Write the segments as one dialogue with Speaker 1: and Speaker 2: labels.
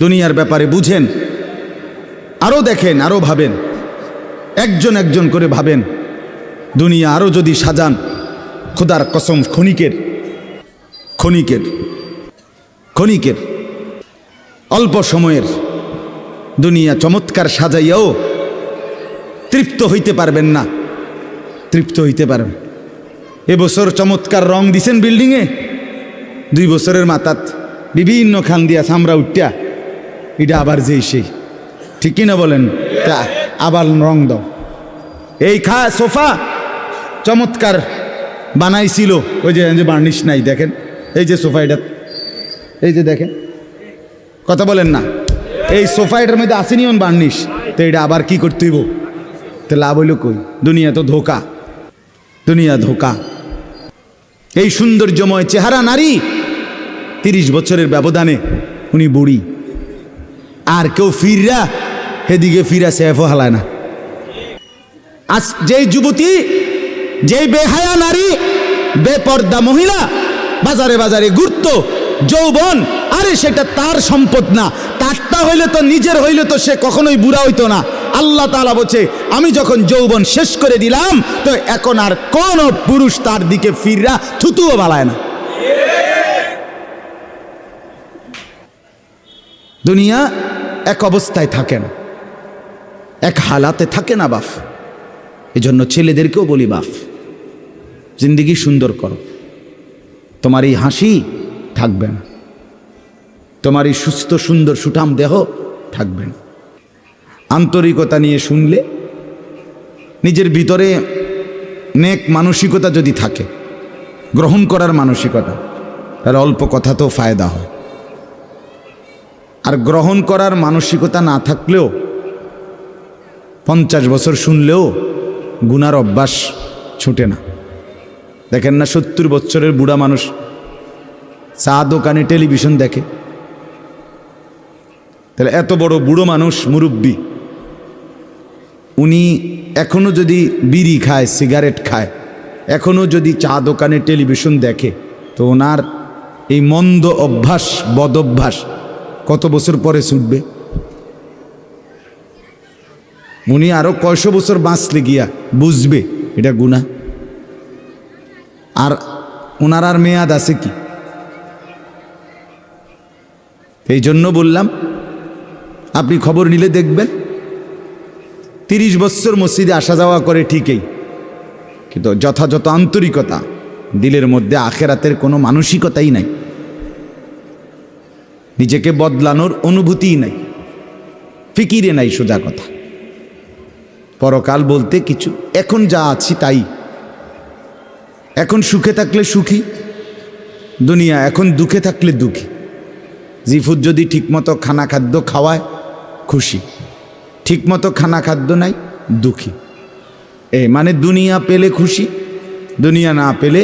Speaker 1: দুনিয়ার ব্যাপারে বুঝেন, আরও দেখেন, আরও ভাবেন, একজন একজন করে ভাবেন। দুনিয়া আরও যদি সাজান, খোদার কসম ক্ষণিকের ক্ষণিকের ক্ষণিকের অল্প সময়ের দুনিয়া চমৎকার সাজাইয়াও তৃপ্ত হইতে পারবেন না, তৃপ্ত হইতে পারবেন। এবছর চমৎকার রং দিছেন বিল্ডিংয়ে, 2 বছরের মাথাত বিভিন্ন খান দিয়া চামড়া উঠিয়া এটা আবার যেই সেই, ঠিক কিনা বলেন? তা আবার রং দাও। এই সোফা চমৎকার বানাইছিল, ওই যে বার্নিশ নাই, দেখেন এই যে সোফা, এটা এই যে দেখেন, কথা বলেন না, এই সোফা এটার মধ্যে আসেনি অন বার্নিশ, তো এটা আবার কি করতে হইব? তো লাভ হইল কই? দুনিয়া তো ধোকা, দুনিয়া ধোকা। এই সৌন্দর্যময় চেহারা নারী 30 বছরের ব্যবধানে উনি বুড়ি, আর কেউ ফিররা সেদিকে ফিরা সেফও হালায় না। আজ যেই যুবতী, যেই বেহায়া নারী, বেপর্দা মহিলা বাজারে বাজারে ঘুরতো, যৌবন, আরে সেটা তার সম্পদ না, তারটা হইলে তো নিজের হইলে তো সে কখনোই বুড়া হইতো না। আল্লাহ তাআলা বলছে, আমি যখন যৌবন শেষ করে দিলাম, তো এখন আর কোন পুরুষ তার দিকে ফিররা থুতুও বালায় না। দুনিয়া এক অবস্থায় থাকে না, এক হালাতে থাকে না বাপ। এই জন্য ছেলেদেরকেও বলি, বাপ জিন্দেগি সুন্দর করো। তোমার এই হাসি থাকবে না, তোমার এই সুস্থ সুন্দর সুঠাম দেহ থাকবে না। আন্তরিকতা নিয়ে শুনলে, নিজের ভিতরে নেক মানসিকতা যদি থাকে, গ্রহণ করার মানসিকতা, তাহলে অল্প কথাতেও ফায়দা হয়। আর গ্রহণ করার মানসিকতা না থাকলেও 50 বছর শুনলেও গুনার অভ্যাস ছুটে না। দেখেন না, 70 বছরের বুড়া মানুষ চা দোকানে টেলিভিশন দেখে, তাহলে এত বড় বুড়ো মানুষ, মুরব্বী, উনি এখনো যদি বিড়ি খায়, সিগারেট খায়, এখনো যদি চা দোকানে টেলিভিশন দেখে, তো ওনার এই মন্দ অভ্যাস, বদ অভ্যাস কত বছর পরে ছুটবে? উনি আরো কয়শো বছর বাঁচলে গিয়া বুঝবে এটা গুনাহ। আর ওনার আর মেয়াদ আছে কি? এই জন্য বললাম, আপনি খবর নিলে দেখবেন 30 বছর মসজিদে আসা যাওয়া করে ঠিকই, কিন্তু যথাযথ আন্তরিকতা, দিলের মধ্যে আখেরাতের কোনো মানসিকতাই নাই, নিজেকে বদলানোর অনুভূতিই নাই, ফিকিরে নাই। সোজা কথা, পরকাল বলতে কিছু, এখন যা আছি তাই। এখন সুখে থাকলে সুখী দুনিয়া, এখন দুঃখে থাকলে দুঃখী। জিফুত যদি ঠিকমতো খানা খাদ্য খাওয়ায় খুশি, ঠিকমতো খানা খাদ্য নাই দুঃখী। মানে দুনিয়া পেলে খুশি, দুনিয়া না পেলে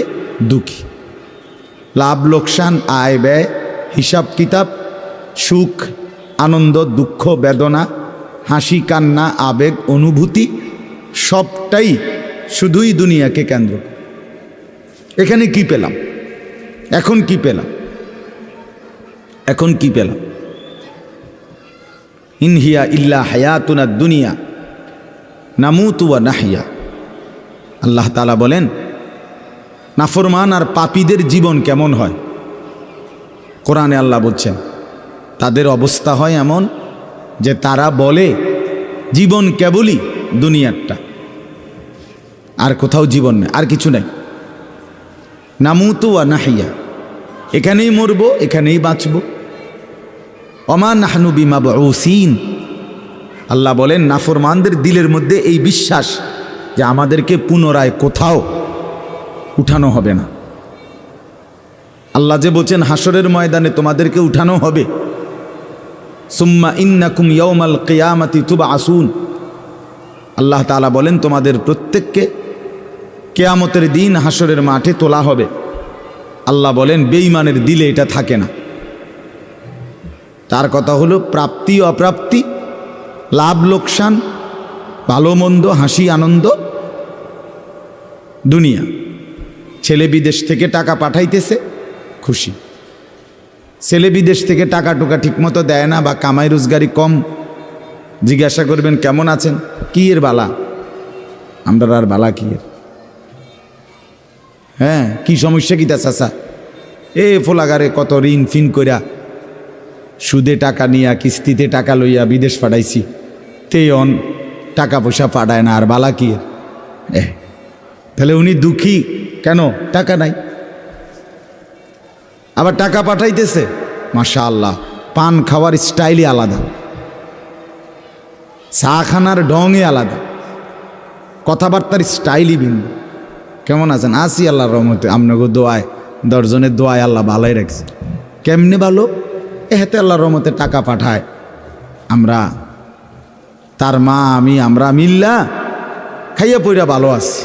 Speaker 1: দুঃখী। লাভ লোকসান, আয় ব্যয়, হিসাব কিতাব, সুখ আনন্দ, দুঃখ বেদনা, হাসি কান্না, আবেগ অনুভূতি, সবটাই শুধুই দুনিয়াকে কেন্দ্র। এখানে কি পেলাম? এখন কি পেলাম? এখন কি পেলাম? ইনহিয়া ইল্লা হায়াতুনা দুনিয়া নামুতু ওয়া নাহইয়া। আল্লাহ তাআলা বলেন, নাফরমান আর পাপীদের জীবন কেমন হয়? কোরআনে আল্লাহ বলছেন, তাদের অবস্থা হয় এমন যে তারা বলে জীবন কেবলই দুনিয়ারটা, আর কোথাও জীবন নেই, আর কিছু নেই। নামুতু ওয়া নাহইয়া, এখানেই মরবো, এখানেই বাঁচবো। ওমা নাহনু বিমাবউসিন। আল্লাহ বলেন, নাফরমানদের দিলের মধ্যে এই বিশ্বাস যে আমাদেরকে পুনরায় কোথাও উঠানো হবে না। আল্লাহ যে বলছেন হাসরের ময়দানে তোমাদেরকে উঠানো হবে, সুম্মা ইন্নাকুম ইয়াউমাল কিয়ামাতি তুবআসুন। আল্লাহ তাআলা বলেন, তোমাদের প্রত্যেককে কিয়ামতের দিন হাসরের মাঠে তোলা হবে। আল্লাহ বলেন, বেঈমানের দিলে এটা থাকে না। তার কথা হলো প্রাপ্তি অপ্রাপ্তি, লাভ লোকসান, ভালো মন্দ, হাসি আনন্দ, দুনিয়া। ছেলে বিদেশ থেকে টাকা পাঠাইতেছে, খুশি। ছেলে বিদেশ থেকে টাকা টুকা ঠিকমতো দেয় না বা কামাই রোজগারি কম, জিজ্ঞাসা করবেন কেমন আছেন, কি এর বালা, আমরা আর বালা কি এর, হ্যাঁ কি সমস্যা কি তা চাচা, এ ফোলাগারে কত ঋণ ফিন কইরা সুদে টাকা নিয়া কিস্তিতে টাকা লইয়া বিদেশ পাঠাইছি, তেয়ন টাকা পয়সা পাঠায় না, আর বালা কি এর। তাহলে উনি দুঃখী কেন, টাকা নাই, আবার টাকা পাঠাইতেছে মাশাআল্লাহ, পান খাওয়ার স্টাইলই আলাদা, চা খানার ঢংই আলাদা, কথাবার্তার স্টাইলই ভিন্ন। কেমন আছেন, আসি আল্লাহর রহমতে, আপনাকে দোয়ায়, দশজনের দোয়ায় আল্লাহ ভালোই রাখছে। কেমনে ভালো, এতে আল্লাহর রহমতে টাকা পাঠায়, আমরা তার মা আমি আমরা মিল্লা খাইয়া পইরা ভালো আছি।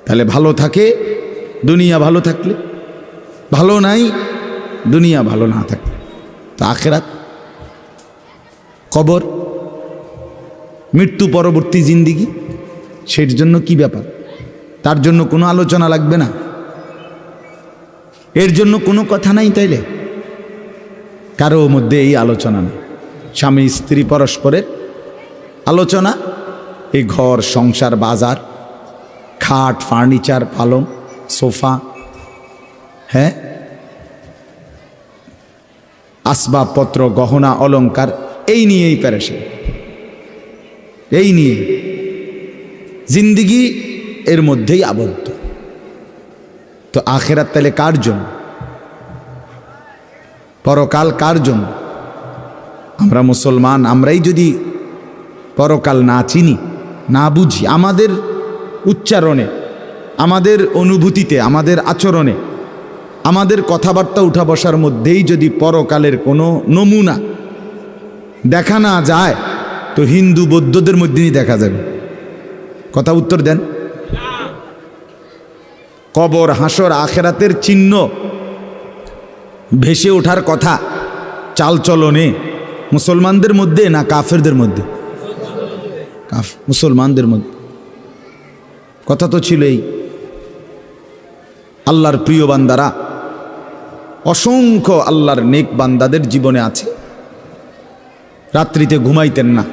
Speaker 1: তাহলে ভালো থাকে দুনিয়া, ভালো থাকলে ভালো নাই দুনিয়া, ভালো না থাকলে তো আখিরাত, কবর, মৃত্যু পরবর্তী জিন্দিগি, সের জন্য কি ব্যাপার, তার জন্য কোনো আলোচনা লাগবে না, এর জন্য কোনো কথা নাই। তাইলে কারো মধ্যে এই আলোচনা নেই, স্বামী স্ত্রী পরস্পরের আলোচনা, এই ঘর সংসার বাজার, খাট ফার্নিচার পালং সোফা, হ্যাঁ আসবাবপত্র গহনা অলংকার, এই নিয়েই পেরেছে, এই নিয়ে জিন্দিগি এর মধ্যেই আবদ্ধ। তো আখেরাত তাহলে কার জন্য, পরকাল কার জন্য? আমরা মুসলমান, আমরাই যদি পরকাল না চিনি না বুঝি, আমাদের উচ্চারণে, আমাদের অনুভূতিতে, আমাদের আচরণে, আমাদের কথাবার্তা উঠা বসার মধ্যেই যদি পরকালের কোনো নমুনা দেখা না যায়, তো হিন্দু বৌদ্ধদের মধ্যেই দেখা যাবে। কথা উত্তর দেন। কবর হাসর আখেরাতের চিহ্ন ভেসে ওঠার কথা চালচলনে মুসলমানদের মধ্যে না কাফেরদের মধ্যে? মুসলমানদের মধ্যে। কথা তো ছিলই, আল্লাহর প্রিয় বান্দারা, অসংখ্য আল্লাহর নেক বান্দাদের জীবনে আছে, রাত্রিতে ঘুমাইতেন না,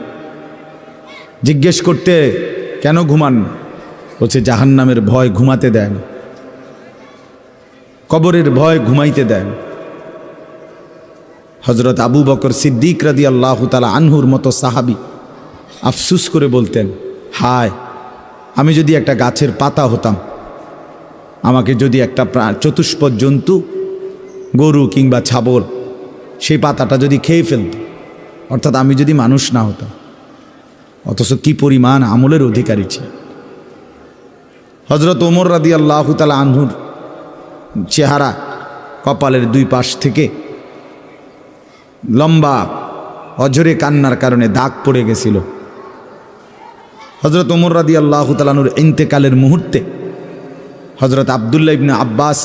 Speaker 1: জিজ্ঞেস করতে কেন ঘুমান না, বলছে জাহান্নামের ভয় ঘুমাতে দেয় না, কবরের ভয় ঘুমাইতে দেয় না। হজরত আবু বকর সিদ্দিক রাদিয়াল্লাহু তাআলা আনহুর মতো সাহাবী আফসুস করে বলতেন, হায় আমি যদি একটা গাছের পাতা হতাম, আমাকে যদি একটা চতুষ্পদ জন্তু গরু কিংবা ছাগল সেই পাতাটা যদি খেয়ে ফেলত, অর্থাৎ আমি যদি মানুষ না হতাম। অথচ কি পরিমাণ আমলের অধিকারী ছিল। হজরত ওমর রাদিয়াল্লাহু তাআলা আনহুর চেহারা, কপালের দুই পাশ থেকে লম্বা অঝরে কান্নার কারণে দাগ পড়ে গেছিল। হজরত ওমর রাদিয়াল্লাহু তাআলা আনহুর ইন্তেকালের মুহূর্তে হজরত আব্দুল্লাহ ইবনে আব্বাস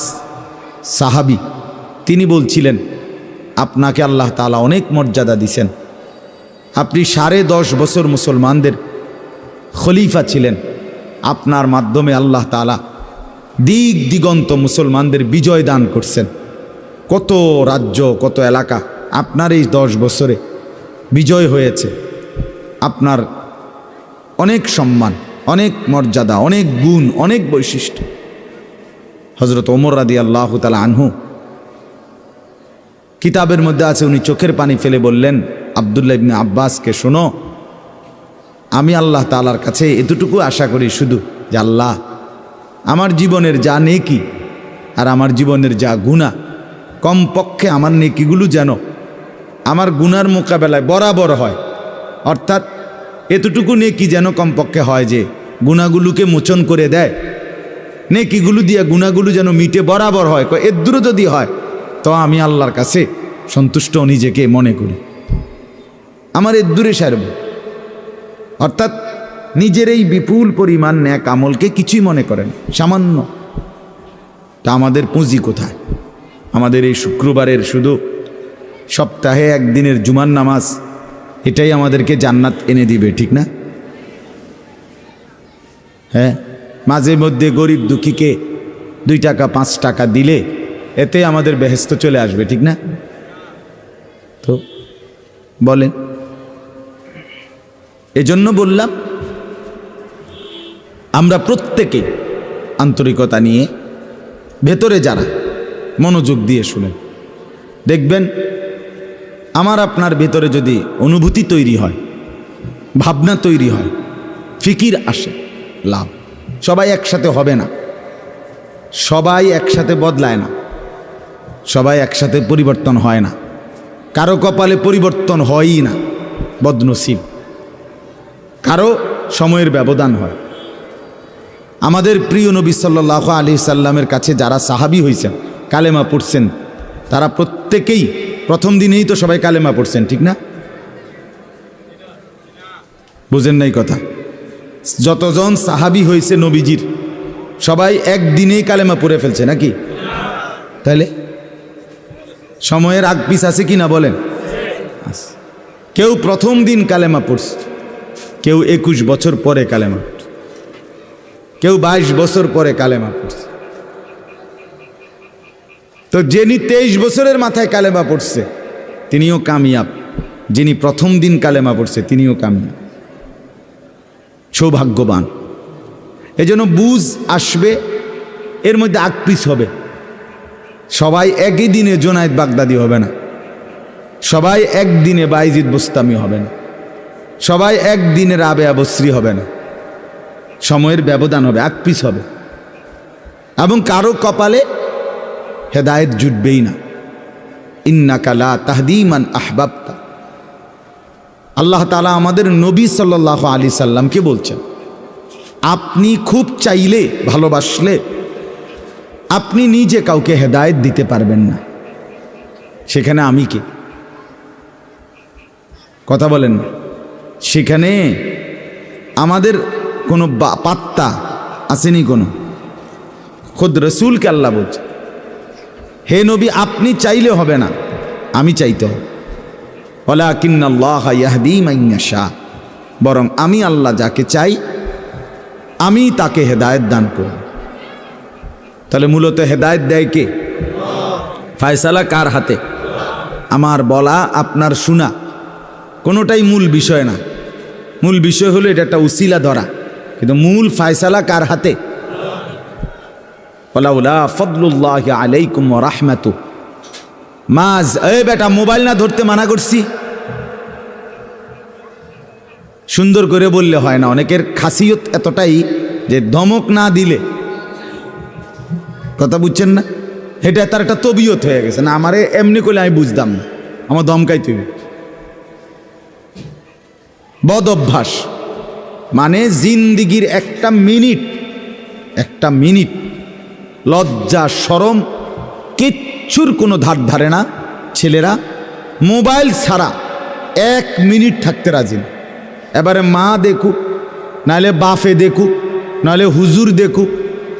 Speaker 1: সাহাবী, তিনি বলছিলেন, আপনাকে আল্লাহ তাআলা অনেক মর্যাদা দিছেন, আপনি 10.5 বছর মুসলমানদের খলিফা ছিলেন, আপনার মাধ্যমে আল্লাহ তাআলা দিক দিগন্ত মুসলমানদের বিজয় দান করছেন, কত রাজ্য কত এলাকা আপনার এই 10 বছরে বিজয় হয়েছে, আপনার অনেক সম্মান, অনেক মর্যাদা, অনেক গুণ, অনেক বৈশিষ্ট্য। হজরত ওমর রাদিয়াল্লাহু তাআলা আনহু কিতাবের মধ্যে আছে, উনি চোখের পানি ফেলে বললেন আব্দুল্লাহ ইবনে আব্বাসকে, শোনো, আমি আল্লাহ তাআলার কাছে এতটুকু আশা করি শুধু যে আল্লাহ আমার জীবনের যা নেকি আর আমার জীবনের যা গুনাহ, কমপক্ষে আমার নেকিগুলো যেন আমার গুনার মোকাবেলায় বরাবর হয়, অর্থাৎ এতটুকু নেকি যেন কমপক্ষে হয় যে গুনাহগুলোকে মোচন করে দেয়, নেকিগুলো দিয়ে গুনাহগুলো যেন মিটে বরাবর হয়। এর দূরে যদি হয় তো আমি আল্লাহর কাছে সন্তুষ্ট নিজেকে মনে করি, আমার এর দূরে সারব। অর্থাৎ নিজের এই বিপুল পরিমাণ নেক আমলকে কিছুই মনে করেন, সামান্য। তা আমাদের পুঁজি কোথায়? আমাদের এই শুক্রবারের শুধু সপ্তাহে একদিনের জুমার নামাজ, এটাই আমাদেরকে জান্নাত এনে দিবে, ঠিক না? হ্যাঁ, মাঝে মধ্যে গরিব দুঃখীকে 2 টাকা 5 টাকা দিলে এতে আমাদের বেহেশত চলে আসবে, ঠিক না? তো বলেন, এজন্য বললাম আমরা প্রত্যেকে আন্তরিকতা নিয়ে ভেতরে যারা মনোযোগ দিয়ে শুনেন, দেখবেন আমার আপনার ভেতরে যদি অনুভূতি তৈরি হয়, ভাবনা তৈরি হয়, ফিকির আসে, লাভ। সবাই একসাথে হবে না, সবাই একসাথে বদলায় না, সবাই একসাথে পরিবর্তন হয় না, কারো কপালে পরিবর্তন হয়ই না, বদনসিব। কারো সময়ের ব্যবধান হয়। আমাদের প্রিয় নবী সাল্লাল্লাহু আলাইহি সাল্লামের কাছে যারা সাহাবী হয়েছেন, কালেমা পড়ছেন, তারা প্রত্যেকেই প্রথম দিনেই তো সবাই কালেমা পড়ছেন, ঠিক না? বুঝেন নাই কথা? যতজন সাহাবী হয়েছে নবীজির, সবাই একদিনেই কালেমা পড়ে ফেলছে নাকি? তাহলে সময়ের আগ পিছ আছে কি না বলেন? কেউ প্রথম দিন কালেমা পড়ছে, কেউ 21 বছর পরে কালেমা পড়ছে, কেউ 22 বছর পরে কালেমা পড়ছে। তো যিনি 23 বছরের মাথায় কালেমা পড়ছে তিনিও কামিয়াব, যিনি প্রথম দিন কালেমা পড়ছে তিনিও কামিয়াব, সৌভাগ্যবান। এজন্য বুঝ আসবে, এর মধ্যে আকপিস হবে। সবাই একই দিনে জোনায়েদ বাগদাদি হবে না, সবাই একদিনে বাইজিদ বুস্তামি হবে না, সবাই একদিনে রাবেয়া বসরি হবে না। সময়ের ব্যবধান হবে, আকপিস হবে, এবং কারো কপালে হেদায়েত জুটবেই না। ইন্নাকা লা তাহদি মান আহবাবতা। আল্লাহ তাআলা আমাদের নবী সাল্লাল্লাহু আলাইহি সাল্লামকে বলছেন, আপনি খুব চাইলে, ভালোবাসলে আপনি নিজে কাউকে হেদায়েত দিতে পারবেন না, সেখানে আমি কে? কথা বলেন না। সেখানে আমাদের কোনো পাত্তা আসেনি কোনো। খুদ রসুলকে আল্লাহ বলছে, হে নবী আপনি চাইলে হবে না, আমি চাইতে হবে। ওয়ালাকিন্নাল্লাহা ইয়াহদি মান ইয়াশা, বরং আমি আল্লাহ যাকে চাই আমি তাকে হেদায়েত দান করি। তাহলে মূলত হেদায়েত দেয় কে? ফায়সালা কার হাতে? আমার বলা আপনার শোনা কোনোটাই মূল বিষয় না। মূল বিষয় হলো এটা একটা উসিলা ধরা, কিন্তু মূল ফায়সালা কার হাতে? ওয়ালাউলা ফাদলুল্লাহি আলাইকুম ওয়া রাহমাতু মাজ। এই বেটা মোবাইল না ধরতে মানা করছি, সুন্দর করে বললে হয় না। অনেকের খাসিয়ত এতটাই যে ধমক না দিলে, কথা বুঝছেন না, এটা তার একটা তবিয়ত হয়ে গেছে। না আমারে এমনি করলে আমি বুঝতাম না, আমার ধমকাই তুই। বদ অভ্যাস মানে জিন্দিগির একটা মিনিট লজ্জা শরম কিচ্ছুর কোনো ধার ধারে না। ছেলেরা মোবাইল ছাড়া 1 মিনিট থাকতে রাজি না। এবারে মা দেখুক, নাহলে বাফে দেখুক, নাহলে হুজুর দেখুক,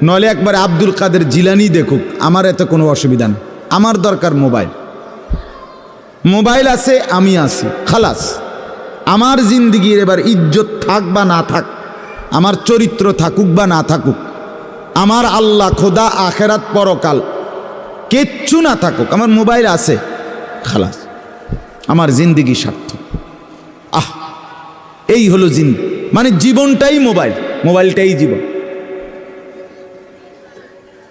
Speaker 1: নাহলে একবার আব্দুল কাদের জিলানি দেখুক, আমার এত কোনো অসুবিধা নেই। আমার দরকার মোবাইল। মোবাইল আছে, আমি আছি, খালাস। আমার জিন্দিগির এবার ইজ্জত থাক বা না থাক, আমার চরিত্র থাকুক বা না থাকুক, আমার আল্লাহ খোদা আখেরাত পরকাল কিচ্ছু না থাকুক, আমার মোবাইল আছে, খালাস। আমার জিন্দিগি সার্থক। এই হলো জিন্দি, মানে জীবনটাই মোবাইল, মোবাইলটাই জীবন।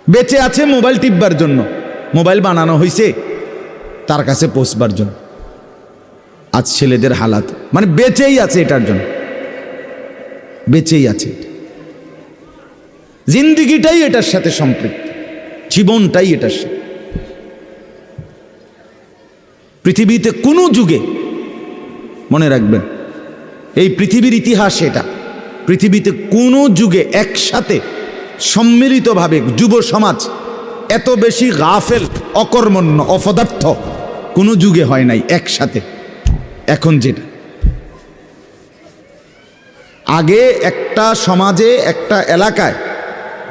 Speaker 1: বেঁচে আছে মোবাইল টিপবার জন্য, মোবাইল বানানো হয়েছে তার কাছে পৌঁছবার জন্য। আজ ছেলেদের হালাত মানে বেঁচেই আছে এটার জন্য, বেঁচেই আছে। জিন্দিগিটাই এটার সাথে সম্পৃক্ত, জীবনটাই এটার সাথে। পৃথিবীতে কোনো যুগে, মনে রাখবেন এই পৃথিবীর ইতিহাস এটা, পৃথিবীতে কোনো যুগে একসাথে সম্মিলিতভাবে যুব সমাজ এত বেশি গাফেল, অকর্মণ্য, অপদার্থ কোনো যুগে হয় নাই একসাথে। এখন যেটা আগে একটা সমাজে, একটা এলাকায়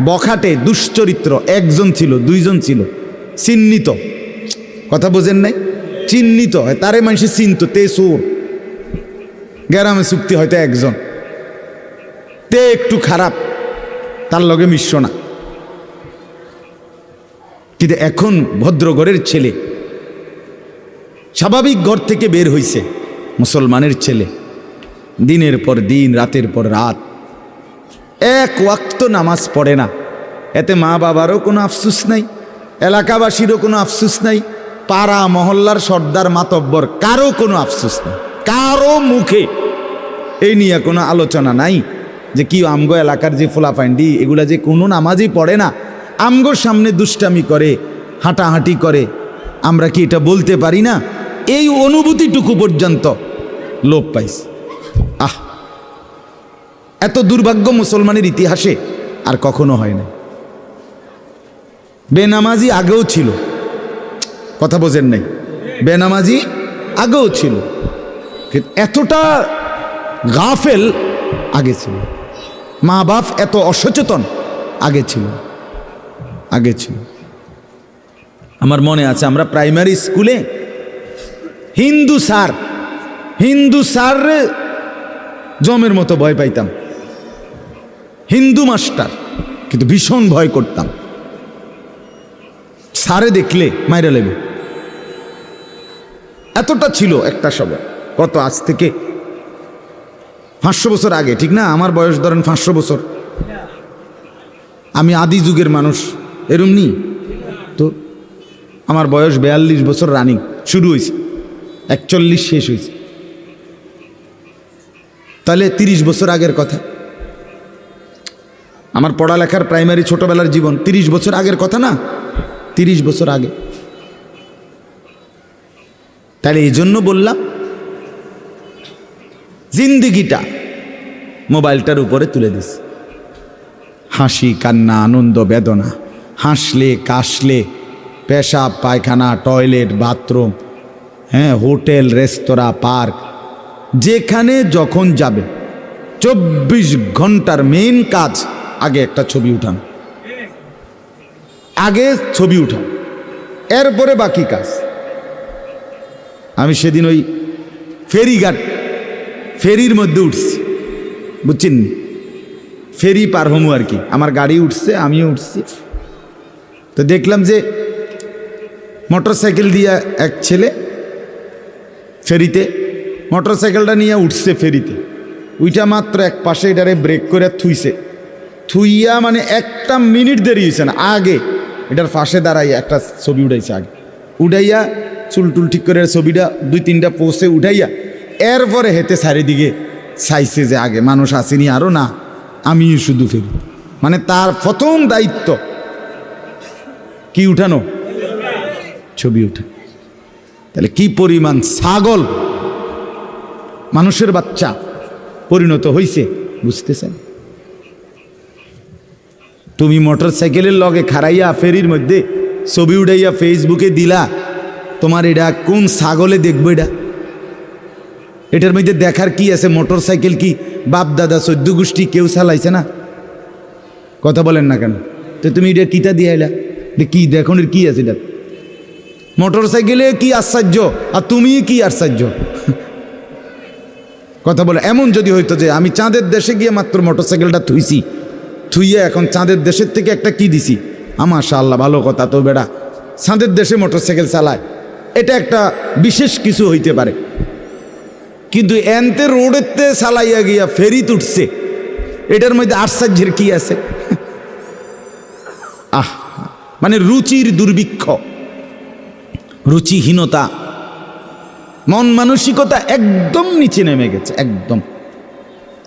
Speaker 1: বখাটে দুশ্চরিত্র একজন ছিল, দুইজন ছিল, চিহ্নিত, কথা বোঝেন নাই, চিহ্নিত হয়, তারে মানুষে চিনত, তে সুর। গ্রামে চুক্তি হয়তো একজন, তে একটু খারাপ, তার লগে মিশ্র না। কিন্তু এখন ভদ্রঘরের ছেলে, স্বাভাবিক ঘর থেকে বের হইছে মুসলমানের ছেলে, দিনের পর দিন, রাতের পর রাত এক ওয়াক্ত নামাজ পড়ে না। এতে মা বাবারও কোনো আফসুস নাই, এলাকাবাসীরও কোনো আফসুস নাই, পাড়া মহল্লার সর্দার মাতব্বর কারো কোনো আফসোস নেই, কারো মুখে এই নিয়ে কোনো আলোচনা নাই যে কি আমগো এলাকার যে ফোলাফাইন্ডি এগুলা যে কোনো নামাজই পড়ে না, আমগোর সামনে দুষ্টামি করে, হাঁটাহাঁটি করে, আমরা কি এটা বলতে পারি না? এই অনুভূতিটুকু পর্যন্ত লোপ পাইছে। এত দুর্ভাগ্য মুসলমানের ইতিহাসে আর কখনো হয় না। বেনামাজি আগেও ছিল, কথা বোঝেন নাই, বেনামাজি আগেও ছিল, এতটা গাফেল আগে ছিল, মা বাপ এত অসচেতন আগে ছিল। আমার মনে আছে আমরা প্রাইমারি স্কুলে হিন্দু স্যার জমের মতো ভয় পাইতাম, হিন্দু মাস্টার, কিন্তু ভীষণ ভয় করতাম। সারে দেখলে মাইরা লেবে, এতটা ছিল একটা সময়। কত আজ থেকে 500 বছর আগে, ঠিক না? আমার বয়স ধরেন 500 বছর, আমি আদি যুগের মানুষ, এরম নি তো। আমার বয়স 42 বছর রানিং, শুরু হয়েছে 41 শেষ হয়েছে, তাহলে 30 বছর আগের কথা। আমার পড়ালেখার প্রাইমারি ছোটবেলার জীবন 30 বছর আগের কথা না, 30 বছর আগে। তাহলে এই জন্য বললাম জিন্দিগিটা মোবাইলটার উপরে তুলে দিস, হাসি কান্না আনন্দ বেদনা, হাসলে কাশলে, পেশাব পায়খানা টয়লেট বাথরুম, হোটেল রেস্তোরাঁ পার্ক, যেখানে যখন যাবে 24 ঘন্টার মেইন কাজ আগে একটা ছবি উঠানো, আগে ছবি উঠানো, এরপরে বাকি কাজ। আমি সেদিন ওই ফেরির মধ্যে উঠছি, বুঝছেন, ফেরি পার হমু আর কি, আমার গাড়ি উঠছে, আমিও উঠছি। তো দেখলাম যে মোটরসাইকেল দিয়ে এক ছেলে ফেরিতে, মোটরসাইকেলটা নিয়ে উঠছে ফেরিতে, ওইটা মাত্র এক পাশে এটারে ব্রেক করে থুইয়া মানে 1 মিনিট দেরি হয়েছে না, আগে এটার পাশে দাঁড়াইয়া একটা ছবি উঠাইছে, আগে উঠাইয়া চুলটুল ঠিক করে ছবিটা 2-3টা পোস্টে উঠাইয়া এরপরে হেতে চারিদিকে চাইছে যে আগে মানুষ আসেনি আরও না, আমি শুধু ফেরি। মানে তার প্রথম দায়িত্ব কি উঠানো, ছবি উঠা। তাহলে কি পরিমাণ ছাগল মানুষের বাচ্চা পরিণত হইছে বুঝতেছেন? তুমি মোটরসাইকেলের লগে খাড়াইয়া ফেরির মধ্যে ছবি উঠাইয়া ফেসবুকে দিলা, তোমার এটা কোন ছাগলে দেখবো? এটার মধ্যে দেখার কি আছে? মোটরসাইকেল কি বাপ দাদা 14 গোষ্ঠী কেউ চালাইছে না? কথা বলেন না কেন? তো তুমি এটা কিতা দিয়ে আইলা, কি দেখুন কি আছে এটা? মোটরসাইকেলে কি আশ্চর্য আর তুমি কি আশ্চর্য? কথা বলে এমন যদি হইতো যে আমি চাঁদের দেশে গিয়ে মাত্র মোটরসাইকেলটা থুইয়া এখন চাঁদের দেশের থেকে একটা কি দিছি, মাশাআল্লাহ ভালো কথা, তো বেড়া চাঁদের দেশে মোটরসাইকেল চালায়, এটা একটা বিশেষ কিছু হইতে পারে। কিন্তু এনতে রোডেতে চালাইয়া গিয়া ফেরি উঠছে, এটার মধ্যে আশ্চর্যের কি আছে? মানে রুচির দুর্ভিক্ষ, রুচিহীনতা, মন মানসিকতা একদম নিচে নেমে গেছে, একদম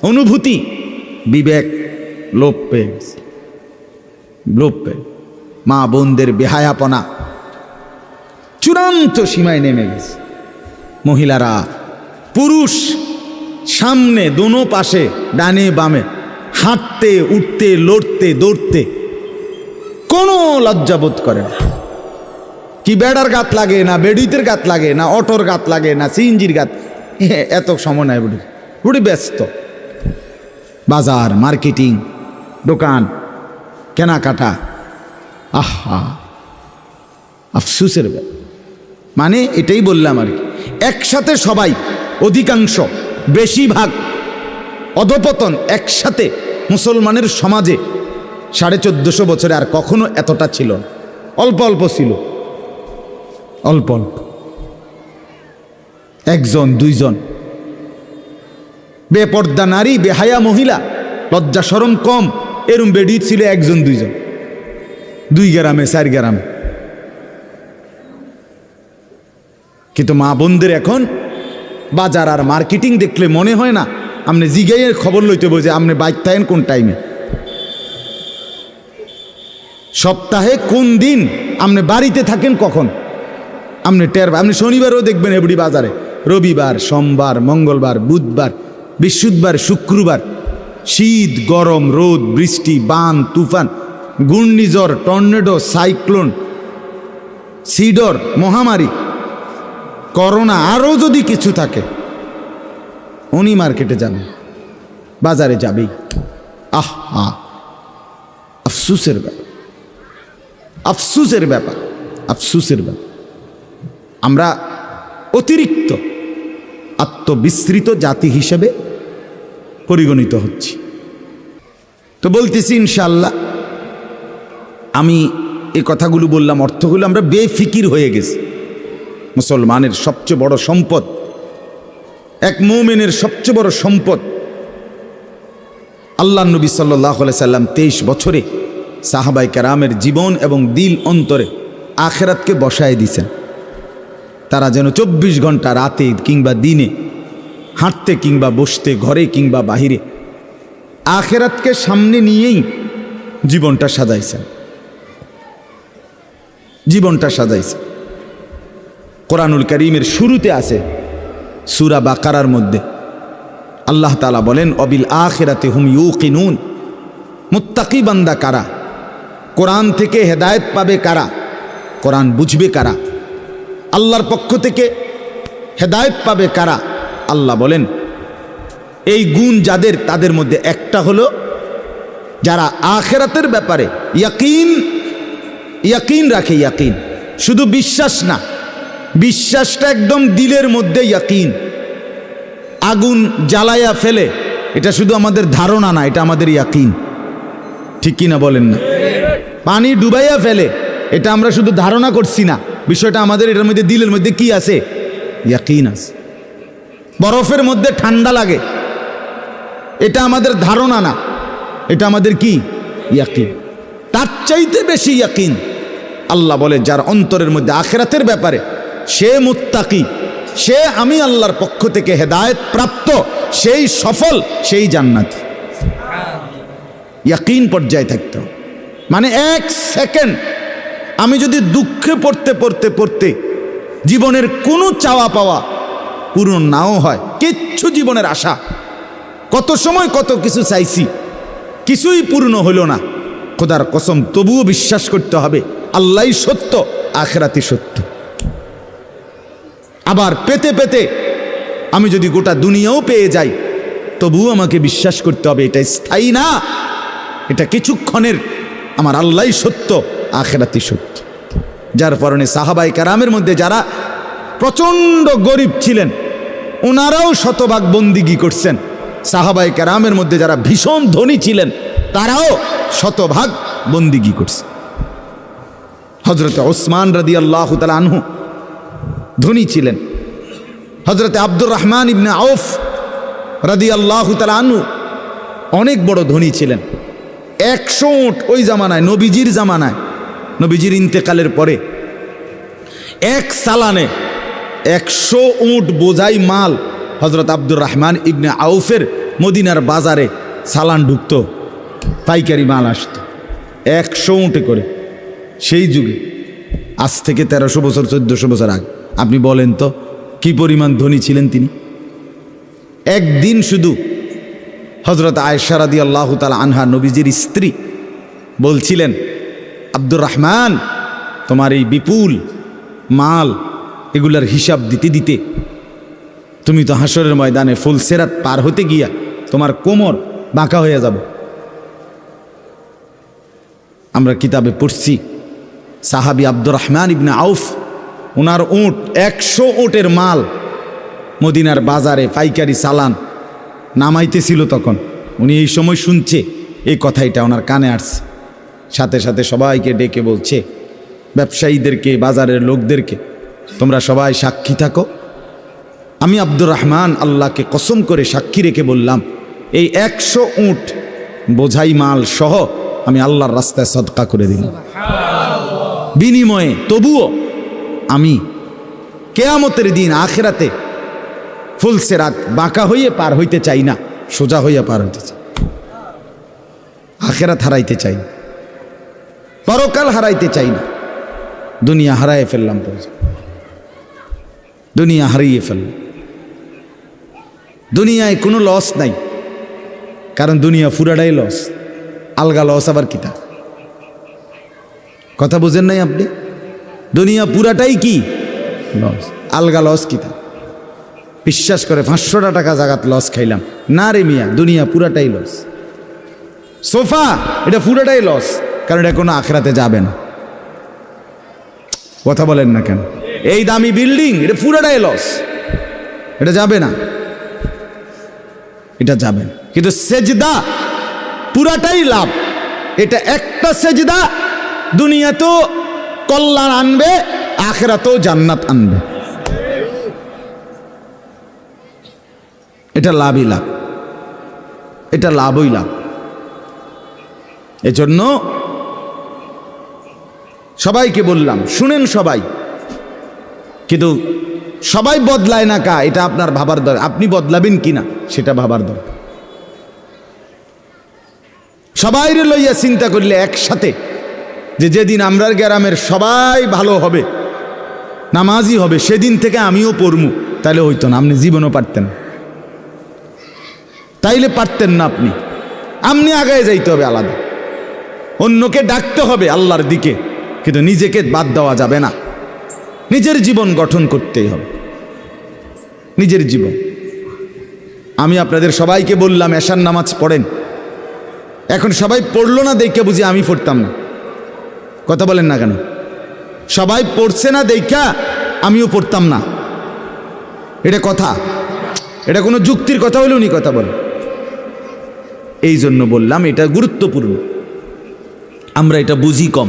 Speaker 1: অনুভূতি বিবেক লোপ পেয়ে গেছে, লোপ পেয়ে মা বোনদের বেহায়াপনা চূড়ান্ত সীমায় নেমে গেছে। মহিলারা পুরুষ সামনে দোনো পাশে ডানে বামে হাঁটতে উঠতে লড়তে দৌড়তে কোনো লজ্জাবোধ করে না। কি বেড়ার গাত লাগে না, বেড়িতের গাত লাগে না, অটোর গাত লাগে না, সিএনজির গাত, এত সময় নাই বুড়ি, বুড়ি ব্যস্ত। বাজার মার্কেটিং দোকান কেনাকাটা, আফসুসের ব্যাপার। মানে এটাই বললাম আর কি, একসাথে সবাই, অধিকাংশ বেশিরভাগ অধপতন একসাথে মুসলমানের সমাজে 1450 বছরে আর কখনো এতটা ছিল না। অল্প অল্প ছিল, অল্প অল্প, একজন দুইজন। বেপর্দা নারী, বেহায়া মহিলা, লজ্জা শরম কম, এরম বেডি ছিল একজন দুইজন, 2 গ্রামে 4 গ্রামে। কিন্তু মা বোনদের এখন বাজার আর মার্কেটিং দেখলে মনে হয় না আপনি জিগাইয়ের খবর লইতে বোঝে আপনি বাইক থাকেন কোন টাইমে, সপ্তাহে কোন দিন আপনি বাড়িতে থাকেন কখন আপনি টের। আপনি শনিবারও দেখবেন এবড়ি বাজারে, রবিবার, সোমবার, মঙ্গলবার, বুধবার, বৃহস্পতিবার, শুক্রবার, শীত, গরম, রোদ, বৃষ্টি, বান, তুফান, ঘূর্ণিঝড়, টর্নেডো, সাইক্লোন, সিডর, মহামারী, করোনা, আরও যদি কিছু থাকে, উনি মার্কেটে যাবে, বাজারে যাবেই। আহা, আফসুসের ব্যাপার, আফসুসের ব্যাপার, আফসুসের ব্যাপার। আমরা অতিরিক্ত আত্মবিস্মৃত জাতি হিসেবে পরিগণিত হচ্ছি। তো বলতেছি ইনশাআল্লাহ, আমি এই কথাগুলো বললাম, অর্থগুলো আমরা বেফিকির হয়ে গেছি। মুসলমানের সবচেয়ে বড় সম্পদ, এক মুমিনের সবচেয়ে বড় সম্পদ, আল্লাহ নবী সাল্লাল্লাহু আলাইহি সাল্লাম 23 বছরে সাহাবায়ে কেরামের জীবন এবং দিল অন্তরে আখিরাতকে বসায় দিয়েছেন। তারা যেন 24 ঘন্টা রাতে কিংবা দিনে, হাঁটতে কিংবা বসতে, ঘরে কিংবা বাহিরে, আখিরাতকে সামনে নিয়েই জীবনটা সাজাইছেন, জীবনটা সাজাইছেন। কোরআনুল কারীমের শুরুতে আছে সূরা বাকারার মধ্যে আল্লাহ তাআলা বলেন, অবিল আখিরাতি হুম ইউকিনুন। মুত্তাকি বান্দা কারা? কোরআন থেকে হেদায়েত পাবে কারা? কোরআন বুঝবে কারা? আল্লাহর পক্ষ থেকে হেদায়েত পাবে কারা? আল্লাহ বলেন এই গুণ যাদের, তাদের মধ্যে একটা হলো যারা আখিরাতের ব্যাপারে ইয়াকিন রাখে। ইয়াকিন শুধু বিশ্বাস না, বিশ্বাসটা একদম দিলের মধ্যে ইয়াকিন। আগুন জ্বালায়া ফেলে, এটা শুধু আমাদের ধারণা না, এটা আমাদের ইয়াকিন। ঠিক কিনা বলেন না? পানি ডুবাইয়া ফেলে, এটা আমরা শুধু ধারণা করছি না, বিষয়টা আমাদের এটার মধ্যে দিলের মধ্যে কি আছে? ইয়াকিন আছে। বরফের মধ্যে ঠান্ডা লাগে, এটা আমাদের ধারণা না, এটা আমাদের কি? ইয়াকিন। তার চাইতে বেশি ইয়াকিন আল্লাহ বলে যার অন্তরের মধ্যে আখিরাতের ব্যাপারে, সে মুত্তাকি, সে আমি আল্লাহর পক্ষ থেকে হেদায়েত প্রাপ্ত, সেই সফল, সেই জান্নাতি। ইয়াকিন পর্যায়ে থাকতে হবে। মানে 1 সেকেন্ড আমি যদি দুঃখে পড়তে পড়তে পড়তে জীবনের কোনো চাওয়া পাওয়া পূর্ণ নাও হয়, কিচ্ছু জীবনের আশা, কত সময় কত কিছু চাইছি, কিছুই পূর্ণ হলো না, খোদার কসম তবুও বিশ্বাস করতে হবে আল্লাহই সত্য, আখিরাতই সত্য। আবার পেতে পেতে আমি যদি গোটা দুনিয়াও পেয়ে যাই, তবুও আমাকে বিশ্বাস করতে হবে এটা স্থায়ী না, এটা কিছুক্ষণের, আমার আল্লাহই সত্য, আখিরাতই সত্য। যার কারণে সাহাবায়ে কেরামের মধ্যে যারা প্রচণ্ড গরিব ছিলেন, ওনারাও শতভাগ বন্দিগি করছেন। সাহাবায়ে কেরামের মধ্যে যারা ভীষণ ধনী ছিলেন, তারাও শতভাগ বন্দিগি করছে। হযরতে ওসমান রাদিয়াল্লাহু তাআলা আনহু ধনী ছিলেন। হযরতে আব্দুর রহমান ইবনে আউফ রাদিয়াল্লাহু তাআলা আনহু অনেক বড় ধনী ছিলেন। 100 উট ওই জামানায়, নবীজির জামানায়, নবীজির ইন্তেকালের পরে এক সালানে 100 উট বোঝাই মাল হযরত আব্দুর রহমান ইবনে আউফের মদিনার বাজারে সালান ঢুকত, পাইকারি মাল আসত 100 উটে করে। সেই যুগে, আজ থেকে 1300 বছর 1400 বছর আগে, আপনি বলেন তো কি পরিমাণ ধনী ছিলেন তিনি। একদিন শুধু হযরত আয়েশা রাদিয়াল্লাহু তাআলা আনহা, নবীজির স্ত্রী, বলছিলেন, আব্দুর রহমান, তোমার এই বিপুল মাল, এগুলার হিসাব দিতে দিতে তুমি তো হাসরের ময়দানে ফুলসেরাত পার হতে গিয়া তোমার কোমর বাঁকা হয়ে যাবে। আমরা কিতাবে পড়ছি সাহাবী আব্দুর রহমান ইবনে আউফ, ওনার উট 100 উটের মাল মদিনার বাজারে পাইকারি চালান নামাইতেছিল। তখন উনি এই সময় শুনছে এই কথাটা, ওনার কানে আসছে। সাথে সাথে সবাইকে ডেকে বলছে, ব্যবসায়ীদেরকে, বাজারের লোকদেরকে, তোমরা সবাই সাক্ষী থাকো। আমি আব্দুর রহমান আল্লাহকে কসম করে সাক্ষী রেখে বললাম, এই 100 উট বোঝাই মাল সহ আমি আল্লাহর রাস্তায় সদকা করে দিলাম। বিনিময়ে তবুও আমি কেয়ামতের দিন আখিরাতে ফুলসেরাত বাঁকা হইয়ে পার হইতে চাই না, সোজা হইয়া পার হইতে চাই। আখিরাত হারাইতে চাই না, পরকাল হারাইতে চাই না। দুনিয়া হারাইয়ে ফেললাম, দুনিয়া হারিয়ে ফেললাম। দুনিয়ায় কোনো লস নাই, কারণ দুনিয়া পুরাটাই লস। আলগা লস আবার কিতা? কথা বুঝেন নাই আপনি? দুনিয়া পুরাটাই কি লস, আলগা লস কিতা? বিশ্বাস করে 500 টাকা জাগাত লস খাইলাম না রে মিয়া, দুনিয়া পুরাটাই লস। সোফা এটা পুরাটাই লস, কারণ এটা কোনো আখিরাতে যাবে না। কথা বলেন না কেন? এই দামি বিল্ডিং এটা পুরাটাই লস, এটা যাবে না, এটা যাবে না। কিন্তু সেজদা পুরাটাই লাভ। এটা একটা সেজদা দুনিয়াতেও কল্যাণ আনবে, আখিরাতেও জান্নাত আনবে। এটা লাভই লাভ, এটা লাভই লাভ। এজন্য সবাইকে বললাম, শুনেন সবাই, কিন্তু সবাই বদলায় না কা, এটা আপনার ভাবার দরকার। আপনি বদলাবেন কিনা সেটা ভাবার দরকার। সবাইরে লইয়া চিন্তা করলে একসাথে, যে যেদিন আমরার গ্রামের সবাই ভালো হবে, নামাজি হবে, সেদিন থেকে আমিও পড়মু, তাইলে হইতো না। আপনি জীবনও পারতেন, তাইলে পারতেন না। আপনি আগায় যাইতে হবে আলাদা, অন্যকে ডাকতে হবে আল্লাহর দিকে, কিন্তু নিজেকে বাদ দেওয়া যাবে না। নিজের জীবন গঠন করতেই হবে, নিজের জীবন। আমি আপনাদের সবাইকে বললাম এশার নামাজ পড়েন। এখন সবাই পড়লো না দেখে বুঝি আমি পড়তাম না। কথা বলেন না কেন? সবাই পড়ছে না দেখা আমিও পড়তাম না, এটা কথা? এটা কোনো যুক্তির কথা হলে উনি কথা বলেন। এই জন্য বললাম এটা গুরুত্বপূর্ণ। আমরা এটা বুঝি কম।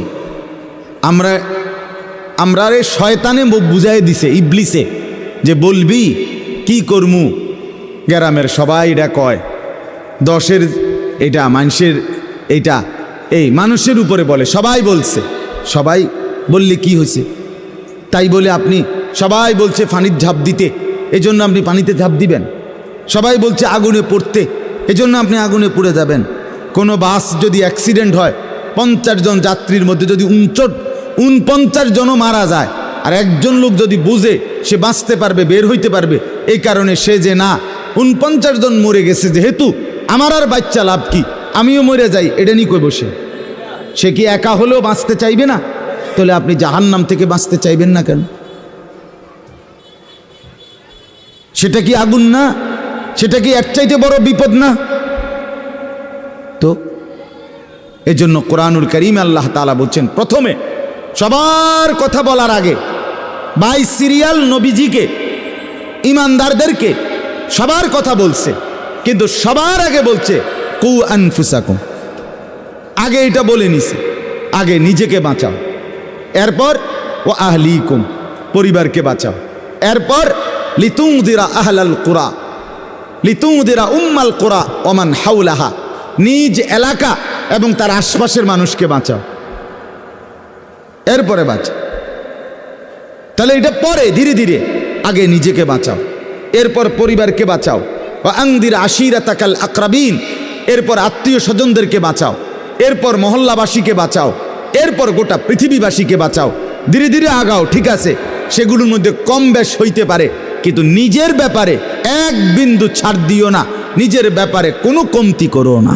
Speaker 1: আমরা শয়তানে বুঝাই দিছে, ইবলিসে, যে বলবি কি করমু, গ্রামের সবাই এটা কয়, 10-এর এটা মানুষের, এটা এই মানুষের উপরে বলে, সবাই বলছে। সবাই বললে কি হয়েছে? তাই বলে আপনি, সবাই বলছে পানির ঝাঁপ দিতে, এজন্য আপনি পানিতে ঝাঁপ দিবেন। সবাই বলছে আগুনে পড়তে, এজন্য আপনি আগুনে পুড়ে যাবেন। কোনো বাস যদি অ্যাক্সিডেন্ট হয়, 50 জন যাত্রীর মধ্যে যদি 49 জনও মারা যায়, আর একজন লোক যদি বুঝে সে বাঁচতে পারবে, বের হইতে পারবে, এই কারণে সে যে না 49 জন মরে গেছে, যেহেতু আমার আর বাচ্চা লাভ কি, আমিও মরে যাই, এটা নিয়ে কই বসে? সে কি একা হলেও বাঁচতে চাইবে না? তাহলে আপনি জাহান্নাম থেকে বাঁচতে চাইবেন না কেন? সেটা কি আগুন না? সেটা কি এর চাইতে বড় বিপদ না? তো এজন্য কোরআনুল কারীম আল্লাহ তাআলা বলছেন, প্রথমে সবার কথা বলার আগে বাই সিরিয়াল নবীজিকে, ইমানদারদেরকে সবার কথা বলছে, কিন্তু সবার আগে বলছে কু আনফুসাকুম। আগে এটা বলে নিছে, আগে নিজেকে বাঁচাও, এরপর ও আহলিকুম, পরিবারকে বাঁচাও, এরপর লিতুনদিরা আহলাল কুরা, লিতুনদিরা উম্মাল কুরা ওমান হাওলাহা, নিজ এলাকা এবং তার আশপাশের মানুষকে বাঁচাও, এরপরে বাঁচাও। তাহলে এটা পরে ধীরে ধীরে, আগে নিজেকে বাঁচাও, এরপর পরিবারকে বাঁচাও। ওয়া আনদির আশিরাতাকাল আকরাবিন, এরপর আত্মীয় স্বজনদেরকে বাঁচাও, এরপর মহল্লাবাসীকে বাঁচাও, এরপর গোটা পৃথিবীবাসীকে বাঁচাও। ধীরে ধীরে আগাও, ঠিক আছে, সেগুলোর মধ্যে কম বেশ হইতে পারে, কিন্তু নিজের ব্যাপারে এক বিন্দু ছাড় দিও না, নিজের ব্যাপারে কোনো কমতি করো না।